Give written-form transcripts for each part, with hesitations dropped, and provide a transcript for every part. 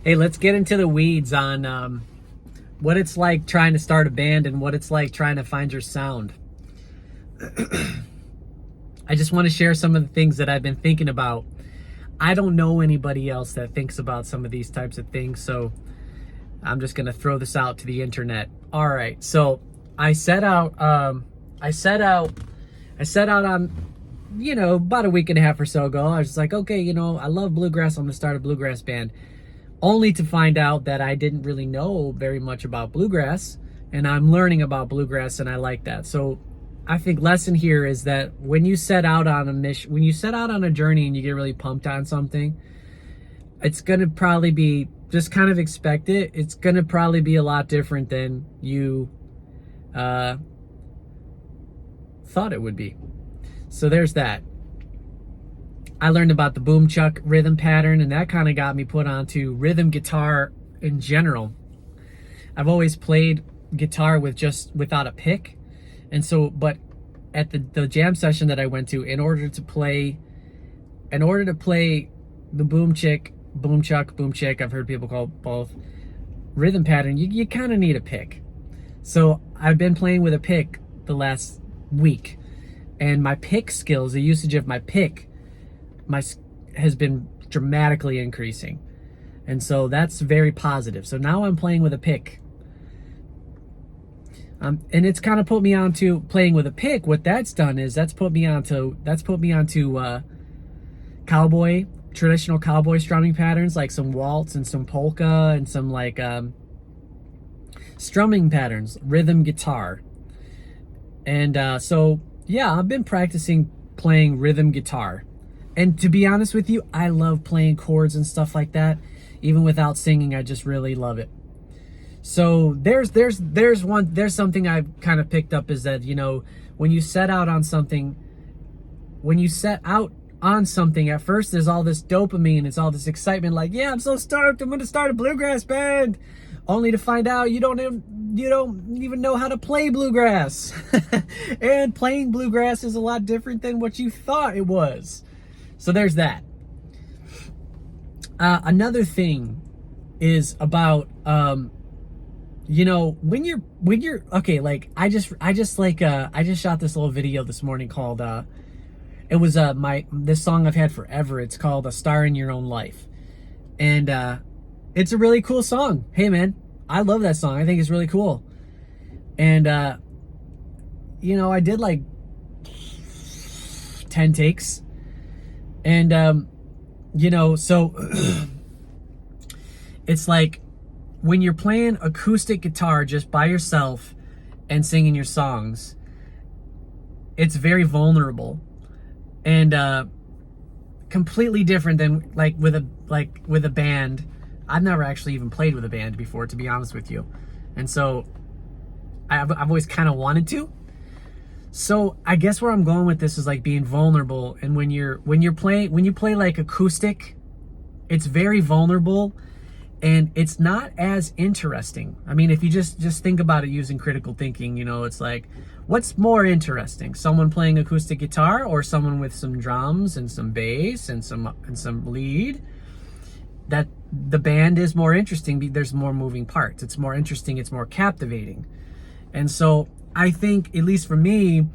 Hey, let's get into the weeds on what it's like trying to start a band and what it's like trying to find your sound. I just want to share some of the things that I've been thinking about. I don't know anybody else that thinks about some of these types of things, so I'm just going to throw this out to the internet. All right, so I set out on, about a week and a half or so ago. I was just like, okay, I love bluegrass. I'm going to start a bluegrass band. Only to find out that I didn't really know very much about bluegrass, and I'm learning about bluegrass, and I like that. So I think lesson here is that when you set out on a mission, when you set out on a journey and you get really pumped on something, it's going to probably be, just kind of expect it. It's going to probably be a lot different than you thought it would be. So there's that. I learned about the boom chuck rhythm pattern, and that kind of got me put onto rhythm guitar in general. I've always played guitar without a pick. And so, but at the jam session that I went to, in order to play the boom chuck, I've heard people call both, rhythm pattern, you kind of need a pick. So I've been playing with a pick the last week, and my pick skills, the usage of my pick, has been dramatically increasing. And so that's very positive. So now I'm playing with a pick. And it's kind of put me onto playing with a pick. What that's done is that's put me onto traditional cowboy strumming patterns, like some waltz and some polka and some like strumming patterns, rhythm guitar. And so yeah, I've been practicing playing rhythm guitar. And to be honest with you, I love playing chords and stuff like that. Even without singing, I just really love it. So there's something I've kind of picked up, is that, when you set out on something, at first there's all this dopamine, it's all this excitement, like, yeah, I'm so stoked, I'm gonna start a bluegrass band, only to find out you don't even know how to play bluegrass. And playing bluegrass is a lot different than what you thought it was. So there's that. Another thing is about when you're okay, like I just shot this little video this morning called it was this song I've had forever. It's called A Star in Your Own Life. And it's a really cool song. Hey man, I love that song. I think it's really cool. And I did like 10 takes. And so it's like when you're playing acoustic guitar just by yourself and singing your songs, it's very vulnerable and completely different than with a band. I've never actually even played with a band before, to be honest with you, and so I've always kind of wanted to. So I guess where I'm going with this is like being vulnerable. And when you play like acoustic, it's very vulnerable and it's not as interesting. I mean, if you just think about it using critical thinking, it's like, what's more interesting? Someone playing acoustic guitar or someone with some drums and some bass and some lead? That the band is more interesting because there's more moving parts. It's more interesting, it's more captivating. And so I think, at least for me,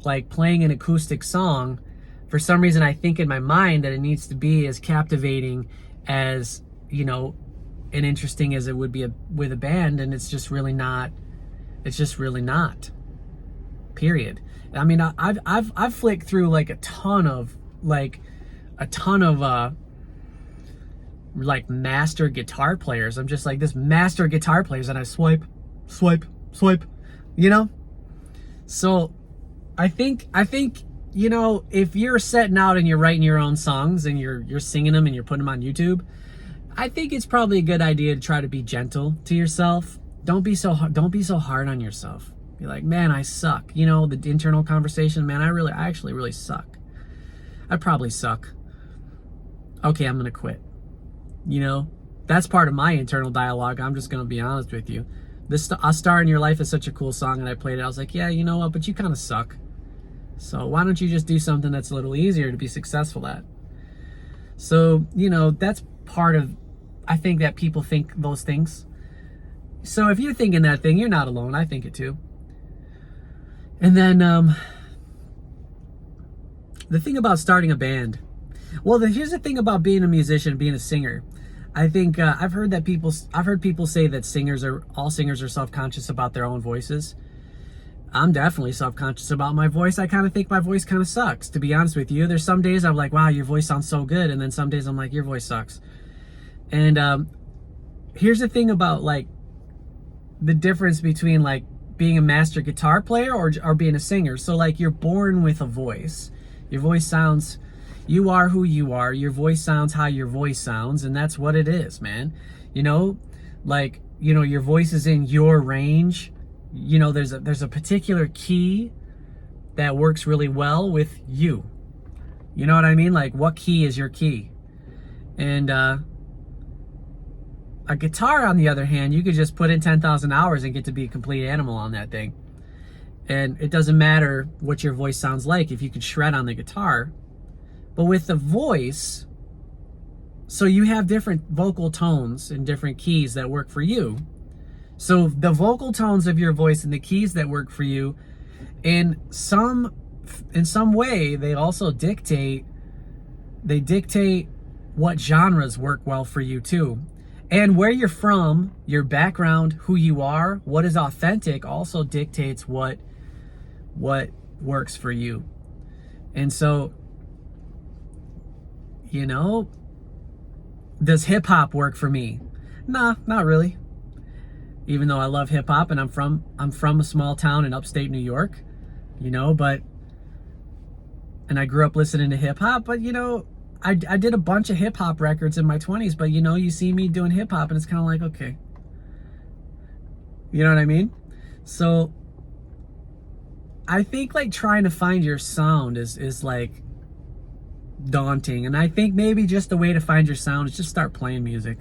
like playing an acoustic song, for some reason I think in my mind that it needs to be as captivating as, and interesting as it would be with a band, and it's just really not. It's just really not. Period. I mean, I've flicked through like a ton of master guitar players. I'm just like, this master guitar players, and I swipe. So I think if you're setting out and you're writing your own songs and you're singing them and you're putting them on YouTube, I think it's probably a good idea to try to be gentle to yourself. Don't be so hard on yourself. Be like, man, I suck. The internal conversation, man, I actually really suck. I probably suck. Okay, I'm gonna quit. That's part of my internal dialogue. I'm just gonna be honest with you. A Star in Your Life is such a cool song, and I played it. I was like, yeah, you know what, but you kind of suck. So why don't you just do something that's a little easier to be successful at? So, that's part of I think that people think those things. So if you're thinking that thing, you're not alone. I think it too. And then the thing about starting a band. Well, here's the thing about being a musician, being a singer. I think I've heard people say that all singers are self-conscious about their own voices. I'm definitely self-conscious about my voice. I kind of think my voice kind of sucks, to be honest with you. There's some days I'm like, wow, your voice sounds so good. And then some days I'm like, your voice sucks. And here's the thing about like the difference between like being a master guitar player or being a singer. So like you're born with a voice. Your voice sounds, you are who you are. Your voice sounds how your voice sounds. And that's what it is, man. You know, like, you know, your voice is in your range. You know, there's a particular key that works really well with you. You know what I mean? Like, what key is your key? And a guitar, on the other hand, you could just put in 10,000 hours and get to be a complete animal on that thing. And it doesn't matter what your voice sounds like if you could shred on the guitar. But with the voice, so you have different vocal tones and different keys that work for you. So the vocal tones of your voice and the keys that work for you, in some way, they also dictate what genres work well for you too. And where you're from, your background, who you are, what is authentic also dictates what works for you. And so, you know, does hip hop work for me? Nah, not really. Even though I love hip hop and I'm from a small town in upstate New York, you know, and I grew up listening to hip hop, but you know, I did a bunch of hip hop records in my 20s, but you know, you see me doing hip hop and it's kind of like, okay. You know what I mean? So I think like trying to find your sound is like daunting. And I think maybe just the way to find your sound is just start playing music.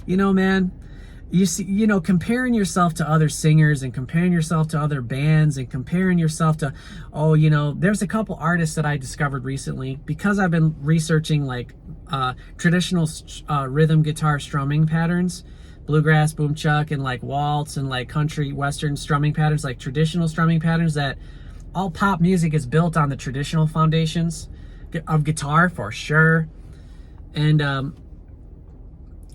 You know, man, you see, you know, comparing yourself to other singers and comparing yourself to other bands and comparing yourself to, oh, you know, there's a couple artists that I discovered recently because I've been researching like traditional rhythm guitar strumming patterns, bluegrass, boom chuck, and like waltz and like country western strumming patterns, like traditional strumming patterns that all pop music is built on the traditional foundations of guitar for sure. And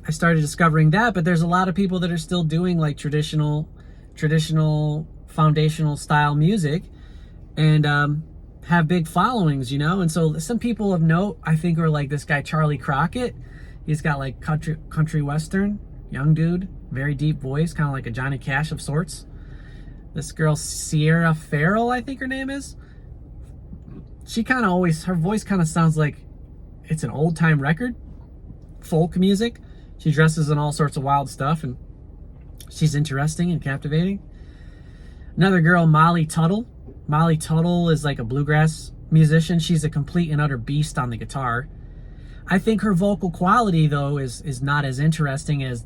I started discovering that, but there's a lot of people that are still doing like traditional foundational style music and have big followings, you know. And so some people of note, I think, are like this guy Charlie Crockett. He's got like country western, young dude, very deep voice, kind of like a Johnny Cash of sorts. This girl Sierra Farrell, I think her name is. She kind of always, her voice kind of sounds like it's an old time record, folk music. She dresses in all sorts of wild stuff, and she's interesting and captivating. Another girl, Molly Tuttle. Molly Tuttle is like a bluegrass musician. She's a complete and utter beast on the guitar. I think her vocal quality, though, is not as interesting as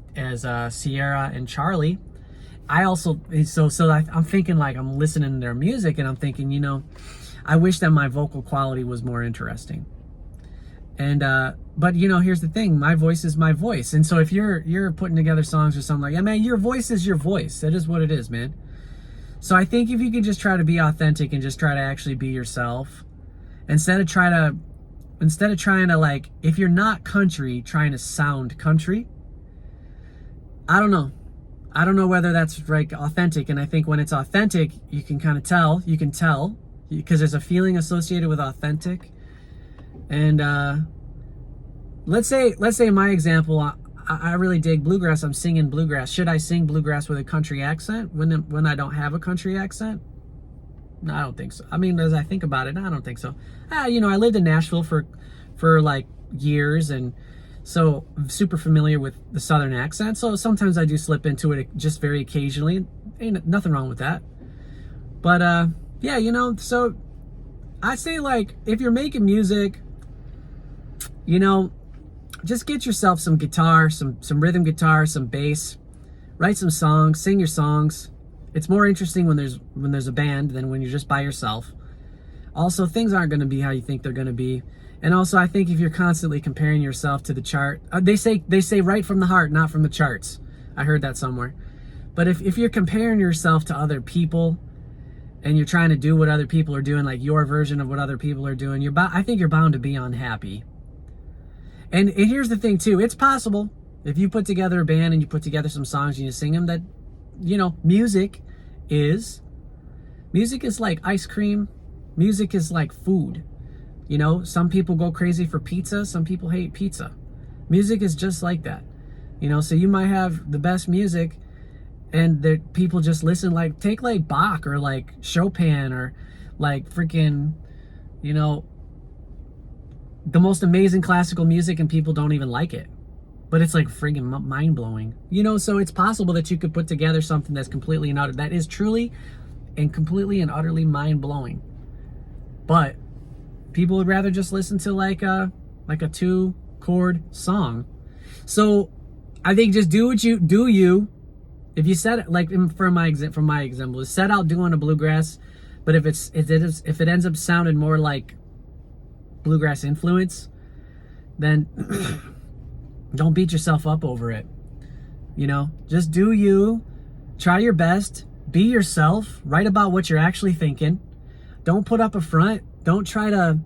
Sierra and Charlie. I'm thinking like I'm listening to their music, and I'm thinking, you know, I wish that my vocal quality was more interesting. And but you know, here's the thing, my voice is my voice. And so if you're putting together songs or something like, yeah, man, your voice is your voice. That is what it is, man. So I think if you can just try to be authentic and just try to actually be yourself, instead of trying to like, if you're not country, trying to sound country, I don't know whether that's like authentic. And I think when it's authentic, you can kind of tell, because there's a feeling associated with authentic. And let's say my example, I really dig bluegrass. I'm singing bluegrass. Should I sing bluegrass with a country accent when I don't have a country accent? No, I don't think so. I mean, as I think about it, I don't think so. You know, I lived in Nashville for like years, and so I'm super familiar with the Southern accent. So sometimes I do slip into it just very occasionally. Ain't nothing wrong with that. But yeah, you know, so I say, like, if you're making music, you know, just get yourself some guitar, some rhythm guitar, some bass, write some songs, sing your songs. It's more interesting when there's a band than when you're just by yourself. Also, things aren't going to be how you think they're going to be. And also, I think if you're constantly comparing yourself to the chart, they say right from the heart, not from the charts. I heard that somewhere. But if you're comparing yourself to other people and you're trying to do what other people are doing, like your version of what other people are doing, I think you're bound to be unhappy. And here's the thing too, it's possible if you put together a band and you put together some songs and you sing them that, you know, music is like ice cream. Music is like food. You know, some people go crazy for pizza, some people hate pizza. Music is just like that. You know, so you might have the best music and the people just listen, like, take like Bach or like Chopin or like freaking, you know, the most amazing classical music and people don't even like it. But it's like friggin' mind-blowing. You know, so it's possible that you could put together something that's completely and utter, that is truly and completely and utterly mind-blowing. But people would rather just listen to like a 2-chord song. So I think just do you. If you set it, like from my example, set out doing a bluegrass, but if it ends up sounding more like bluegrass influence, then don't beat yourself up over it. You know, just do you. Try your best. Be yourself. Write about what you're actually thinking. Don't put up a front. Don't try to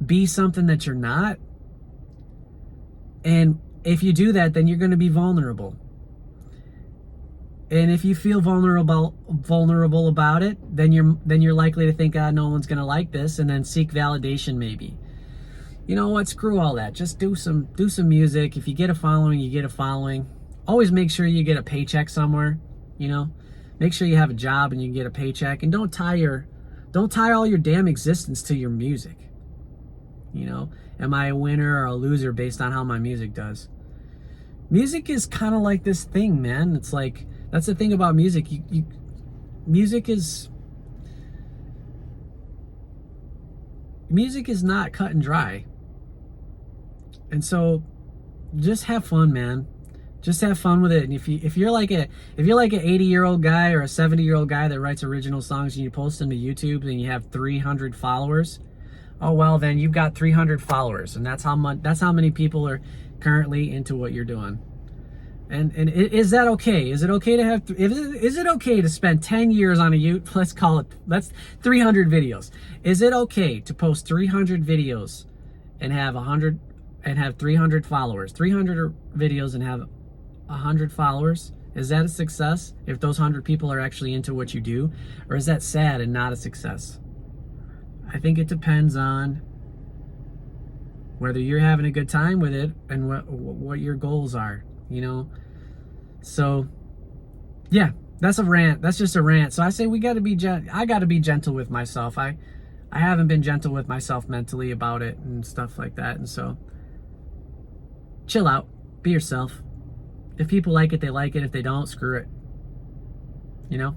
be something that you're not. And if you do that, then you're going to be vulnerable. And if you feel vulnerable about it, then you're likely to think, no one's going to like this, and then seek validation maybe. You know what? Screw all that. Just do some music. If you get a following, you get a following. Always make sure you get a paycheck somewhere, you know? Make sure you have a job and you get a paycheck, and don't tie all your damn existence to your music. You know, am I a winner or a loser based on how my music does? Music is kind of like this thing, man. It's like, that's the thing about music. Music is not cut and dry. And so just have fun, man. Just have fun with it. And if you're like an 80-year-old guy or a 70-year-old guy that writes original songs and you post them to YouTube and you have 300 followers, oh well, then you've got 300 followers, and that's how many people are currently into what you're doing. And is that okay? Is it okay to have? Is it okay to spend 10 years on let's 300 videos? Is it okay to post 300 videos and have 300 followers? 300 videos and have 100 followers? Is that a success if those 100 people are actually into what you do? Or is that sad and not a success? I think it depends on whether you're having a good time with it and what your goals are, you know? So, yeah, that's a rant. That's just a rant. So I say I got to be gentle with myself. I haven't been gentle with myself mentally about it and stuff like that. And so, chill out. Be yourself. If people like it, they like it. If they don't, screw it. You know?